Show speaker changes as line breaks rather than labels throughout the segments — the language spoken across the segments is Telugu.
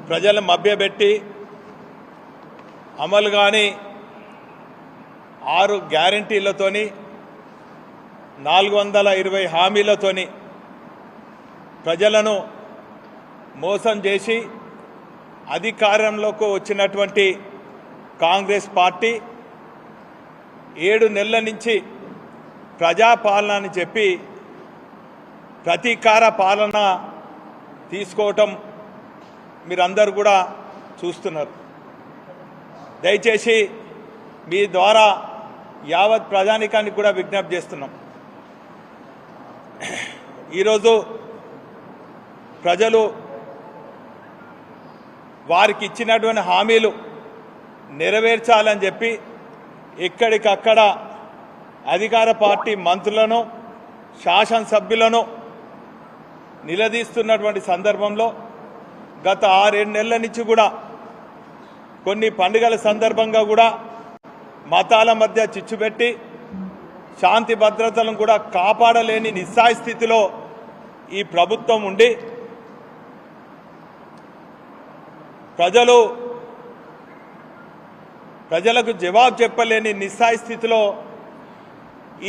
ప్రజలను మభ్యపెట్టి అమలు కాని 6 గ్యారంటీలతోని 420 హామీలతోని ప్రజలను మోసం చేసి అధికారంలోకి వచ్చినటువంటి కాంగ్రెస్ పార్టీ 7 నెలల నుంచి ప్రజాపాలన అని చెప్పి ప్రతీకార పాలన తీసుకోవటం మీరందరూ కూడా చూస్తున్నారు. దయచేసి మీ ద్వారా యావత్ ప్రజానికానికి కూడా విజ్ఞప్తి చేస్తున్నాం. ఈరోజు ప్రజలు వారికి ఇచ్చినటువంటి హామీలు నెరవేర్చాలని చెప్పి ఎక్కడికక్కడ అధికార పార్టీ మంత్రులను శాసనసభ్యులను నిలదీస్తున్నటువంటి సందర్భంలో గత 6-7 నెలల నుంచి కూడా కొన్ని పండుగల సందర్భంగా కూడా మతాల మధ్య చిచ్చుపెట్టి శాంతి భద్రతలను కూడా కాపాడలేని నిస్సాయ స్థితిలో ఈ ప్రభుత్వం ఉండి ప్రజలకు జవాబు చెప్పలేని నిస్సాయ స్థితిలో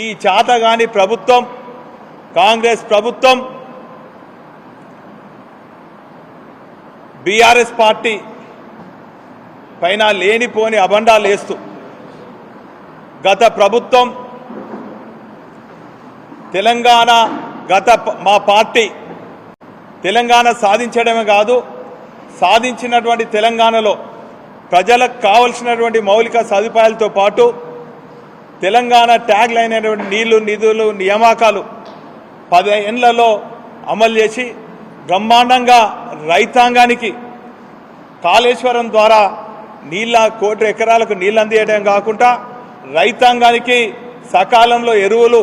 ఈ చాతగాని ప్రభుత్వం కాంగ్రెస్ ప్రభుత్వం బీఆర్ఎస్ పార్టీ పైన లేనిపోని అబండాలు వేస్తూ గత ప్రభుత్వం మా పార్టీ తెలంగాణ సాధించడమే కాదు, సాధించినటువంటి తెలంగాణలో ప్రజలకు కావలసినటువంటి మౌలిక సదుపాయాలతో పాటు తెలంగాణ ట్యాగ్ లైన్ అయినటువంటి నీళ్లు నిధులు నియామకాలు 10 ఏళ్లలో అమలు చేసి బ్రహ్మాండంగా రైతాంగానికి కాళేశ్వరం ద్వారా 1 కోటి ఎకరాలకు నీళ్ళు అందించడం కాకుండా రైతాంగానికి సకాలంలో ఎరువులు,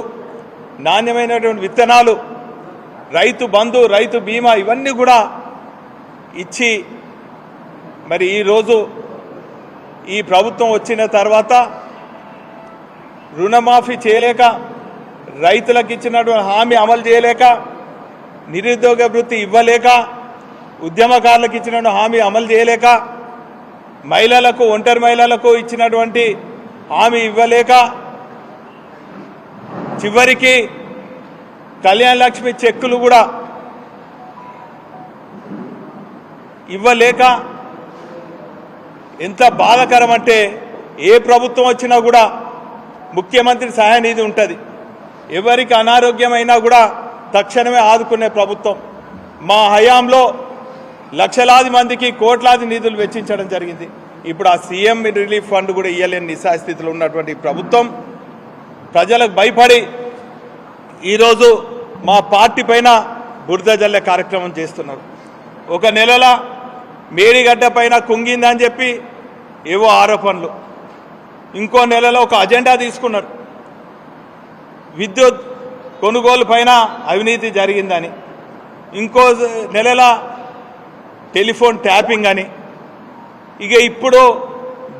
నాణ్యమైనటువంటి విత్తనాలు, రైతు బంధు, రైతు బీమా ఇవన్నీ కూడా ఇచ్చి మరి ఈరోజు ఈ ప్రభుత్వం వచ్చిన తర్వాత రుణమాఫీ చేయలేక, రైతులకు ఇచ్చినటువంటి హామీ అమలు చేయలేక, నిరుద్యోగ వృత్తి ఇవ్వలేక, ఉద్యమకారులకు ఇచ్చినటువంటి హామీ అమలు చేయలేక, మహిళలకు ఒంటరి మహిళలకు ఇచ్చినటువంటి హామీ ఇవ్వలేక, చివరికి కళ్యాణ లక్ష్మి చెక్కులు కూడా ఇవ్వలేక ఎంత బాధాకరం అంటే ఏ ప్రభుత్వం వచ్చినా కూడా ముఖ్యమంత్రి సహాయ నిధి ఉంటుంది. ఎవరికి అనారోగ్యమైనా కూడా తక్షణమే ఆదుకునే ప్రభుత్వం. మా హయాంలో లక్షలాది మందికి కోట్లాది నిధులు వెచ్చించడం జరిగింది. ఇప్పుడు ఆ సీఎం రిలీఫ్ ఫండ్ కూడా ఇవ్వలేని నిస్సాయ స్థితిలో ఉన్నటువంటి ప్రభుత్వం ప్రజలకు భయపడి ఈరోజు మా పార్టీ పైన బురద జల్లే కార్యక్రమం చేస్తున్నారు. 1 నెలల మేడిగడ్డ పైన కుంగిందని చెప్పి ఏవో ఆరోపణలు, ఇంకో నెలలో ఒక అజెండా తీసుకున్నారు. విద్యుత్ కొనుగోలు పైన అవినీతి జరిగిందని, ఇంకో నెలల టెలిఫోన్ ట్యాపింగ్ అని, ఇక ఇప్పుడు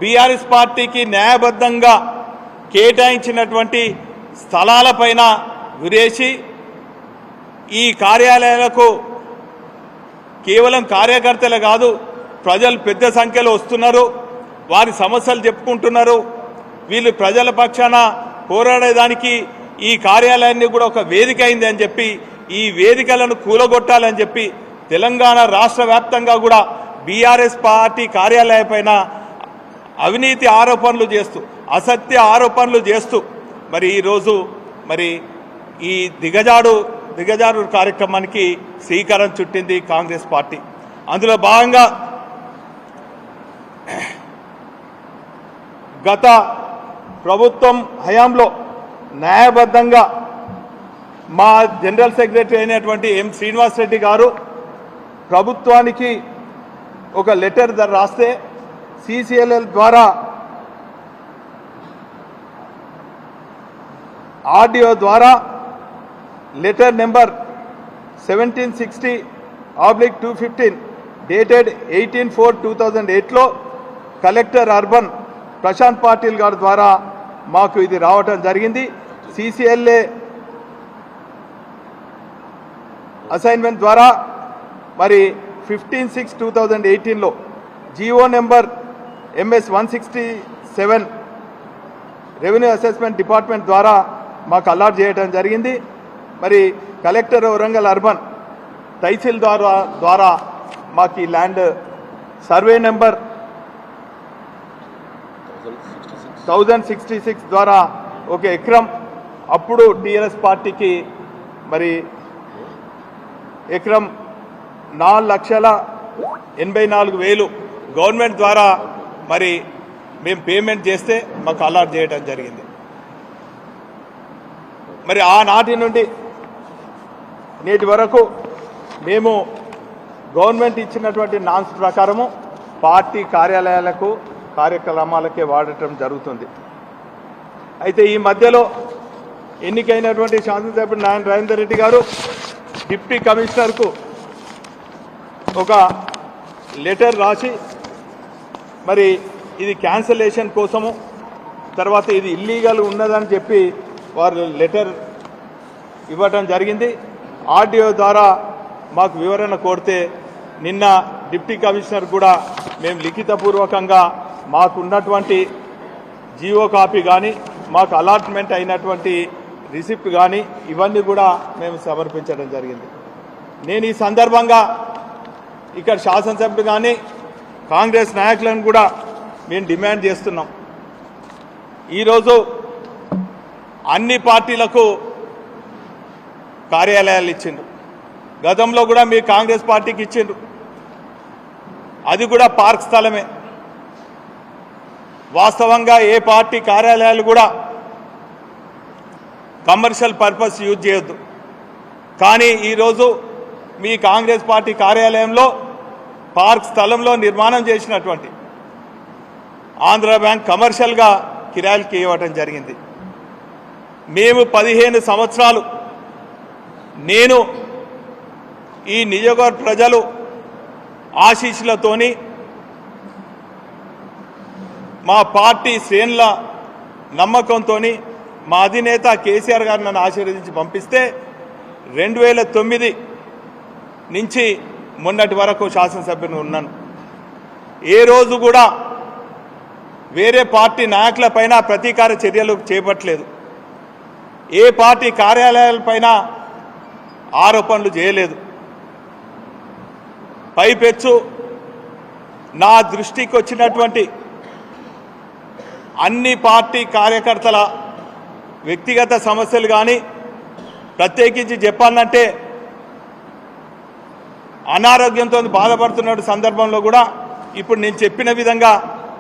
బీఆర్ఎస్ పార్టీకి న్యాయబద్ధంగా కేటాయించినటువంటి స్థలాలపైన గురేసి ఈ కార్యాలయాలకు కేవలం కార్యకర్తలే కాదు ప్రజలు పెద్ద సంఖ్యలో వస్తున్నారు, వారి సమస్యలు చెప్పుకుంటున్నారు. వీళ్ళు ప్రజల పక్షాన పోరాడేదానికి ఈ కార్యాలయాన్ని కూడా ఒక వేదిక అయింది అని చెప్పి ఈ వేదికలను కూలగొట్టాలని చెప్పి తెలంగాణ రాష్ట్ర వ్యాప్తంగా కూడా బీఆర్ఎస్ పార్టీ కార్యాలయపైన అవినీతి ఆరోపణలు చేస్తూ, అసత్య ఆరోపణలు చేస్తూ మరి ఈరోజు మరి ఈ దిగజారు కార్యక్రమానికి శ్రీకారం చుట్టింది కాంగ్రెస్ పార్టీ. అందులో భాగంగా గత ప్రభుత్వం హయాంలో న్యాయబద్ధంగా మా జనరల్ సెక్రటరీ అయినటువంటి ఎం శ్రీనివాస్ రెడ్డి గారు ప్రభుత్వానికి ఒక లెటర్ రాస్తే సిసిఎల్ఎల్ ద్వారా ఆర్డీఓ ద్వారా లెటర్ నెంబర్ 1760/215 డేటెడ్ 18/4/2008లో కలెక్టర్ అర్బన్ ప్రశాంత్ పాటిల్ గారి ద్వారా మాకు ఇది రావటం జరిగింది. సిసిఎల్ఏ అసైన్మెంట్ ద్వారా మరి 15/6/2018లో GO number MS 167 revenue assessment department ద్వారా మాకు అలాట్ చేయడం జరిగింది. మరి కలెక్టర్ వరంగల్ అర్బన్ తహసీల్ ద్వారా మాకు ఈ ల్యాండ్ సర్వే నెంబర్ 1066 ద్వారా ఒక ఎకరం అప్పుడు టీఆర్ఎస్ పార్టీకి మరి ఎకరం 4,84,000 గవర్నమెంట్ ద్వారా మరి మేము పేమెంట్ చేస్తే మాకు అలాట్ చేయడం జరిగింది. మరి ఆనాటి నుండి నేటి వరకు మేము గవర్నమెంట్ ఇచ్చినటువంటి నామ్స్ ప్రకారము పార్టీ కార్యాలయాలకు కార్యక్రమాలకే వాడటం జరుగుతుంది. అయితే ఈ మధ్యలో ఎన్నికైనటువంటి శాసనసభ్యుడు నారాయణ రాజేందర్ రెడ్డి గారు డిప్యూటీ కమిషనర్కు ఒక లెటర్ రాసి మరి ఇది క్యాన్సలేషన్ కోసము తర్వాత ఇది ఇల్లీగల్ ఉన్నదని చెప్పి వారు లెటర్ ఇవ్వటం జరిగింది. ఆర్డీఓ ద్వారా మాకు వివరణ కోరితే నిన్న డిప్యూటీ కమిషనర్ కూడా మేము లిఖితపూర్వకంగా మాకున్నటువంటి జీవో కాపీ కానీ మాకు అలాట్మెంట్ అయినటువంటి రిసిప్ట్ కానీ ఇవన్నీ కూడా మేము సమర్పించడం జరిగింది. నేను ఈ సందర్భంగా ఇక్కడ శాసనసభ్యులు కానీ కాంగ్రెస్ నాయకులను కూడా మేము డిమాండ్ చేస్తున్నాం. ఈరోజు అన్ని పార్టీలకు కార్యాలయాలు ఇచ్చిండ్రు. గతంలో కూడా మీ కాంగ్రెస్ పార్టీకి ఇచ్చిండ్రు, అది కూడా పార్క్ స్థలమే. వాస్తవంగా ఏ పార్టీ కార్యాలయాలు కూడా కమర్షియల్ పర్పస్ యూజ్ చేయొద్దు. కానీ ఈరోజు మీ కాంగ్రెస్ పార్టీ కార్యాలయంలో పార్క్ స్థలంలో నిర్మాణం చేసినటువంటి ఆంధ్ర బ్యాంక్ కమర్షియల్గా కిరాయిలకి ఇవ్వటం జరిగింది. మేము 15 సంవత్సరాలు నేను ఈ నియోజకవర్గ ప్రజలు ఆశీస్సులతోని మా పార్టీ శ్రేణుల నమ్మకంతో మా అధినేత కేసీఆర్ గారు నన్ను ఆశీర్వదించి పంపిస్తే 2009 నుంచి మొన్నటి వరకు శాసనసభ్యుని ఉన్నాను. ఏ రోజు కూడా వేరే పార్టీ నాయకులపైన ప్రతీకార చర్యలు చేపట్టలేదు. ఏ పార్టీ కార్యాలయాలపైన ఆరోపణలు చేయలేదు. పైపెచ్చు నా దృష్టికి వచ్చినటువంటి అన్ని పార్టీ కార్యకర్తల వ్యక్తిగత సమస్యలు కానీ ప్రత్యేకించి చెప్పాలంటే అనారోగ్యంతో బాధపడుతున్న సందర్భంలో కూడా ఇప్పుడు నేను చెప్పిన విధంగా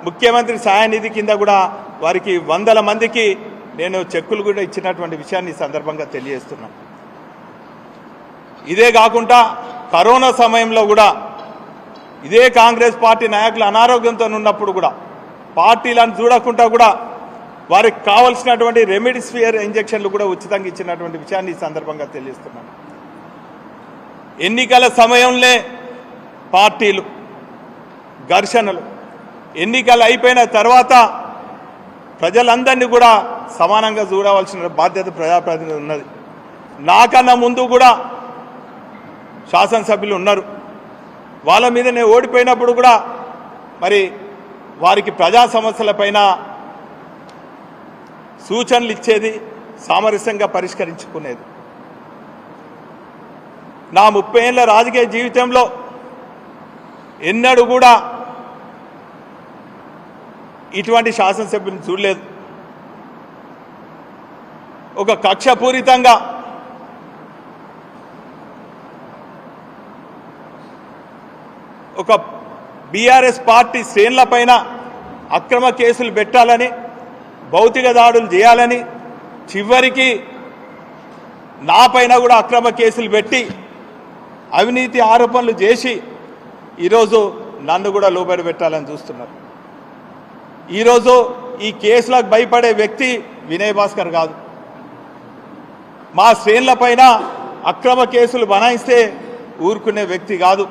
ముఖ్యమంత్రి సహాయనిధి కింద కూడా వారికి 100 మందికి నేను చెక్కులు కూడా ఇచ్చినటువంటి విషయాన్ని ఈ సందర్భంగా తెలియజేస్తున్నాను. ఇదే కాకుండా కరోనా సమయంలో కూడా ఇదే కాంగ్రెస్ పార్టీ నాయకులు అనారోగ్యంతో ఉన్నప్పుడు కూడా పార్టీలను చూడకుండా కూడా వారికి కావలసినటువంటి రెమిడిసివిర్ ఇంజెక్షన్లు కూడా ఉచితంగా ఇచ్చినటువంటి విషయాన్ని ఈ సందర్భంగా తెలియజేస్తున్నాను. ఎన్నికల సమయంలో పార్టీలు ఘర్షణలు, ఎన్నికలు అయిపోయిన తర్వాత ప్రజలందరినీ కూడా సమానంగా చూడవలసిన బాధ్యత ప్రజాప్రతినిధి ఉన్నది. నాకన్నా ముందు కూడా శాసనసభ్యులు ఉన్నారు. వాళ్ళ మీద నేను ఓడిపోయినప్పుడు కూడా మరి వారికి ప్రజా సమస్యలపైన సూచనలు ఇచ్చేది, సామరస్యంగా పరిష్కరించుకునేది. నా 30 ఏళ్ల రాజకీయ జీవితంలో ఎన్నడూ కూడా ఇటువంటి శాసనసభ్యులను చూడలేదు. ఒక కక్షపూరితంగా ఒక బీఆర్ఎస్ పార్టీ శ్రేణులపైన అక్రమ కేసులు పెట్టాలని, భౌతిక దాడులు చేయాలని, చివరికి నాపైన కూడా అక్రమ కేసులు పెట్టి అవినీతి ఆరోపణలు చేసి ఈరోజు నన్ను కూడా లోబడి పెట్టాలని చూస్తున్నారు. ఈరోజు ఈ కేసులకు భయపడే వ్యక్తి వినయ్ భాస్కర్ కాదు. మా శ్రేణులపైన అక్రమ కేసులు బనాయిస్తే ఊరుకునే వ్యక్తి కాదు.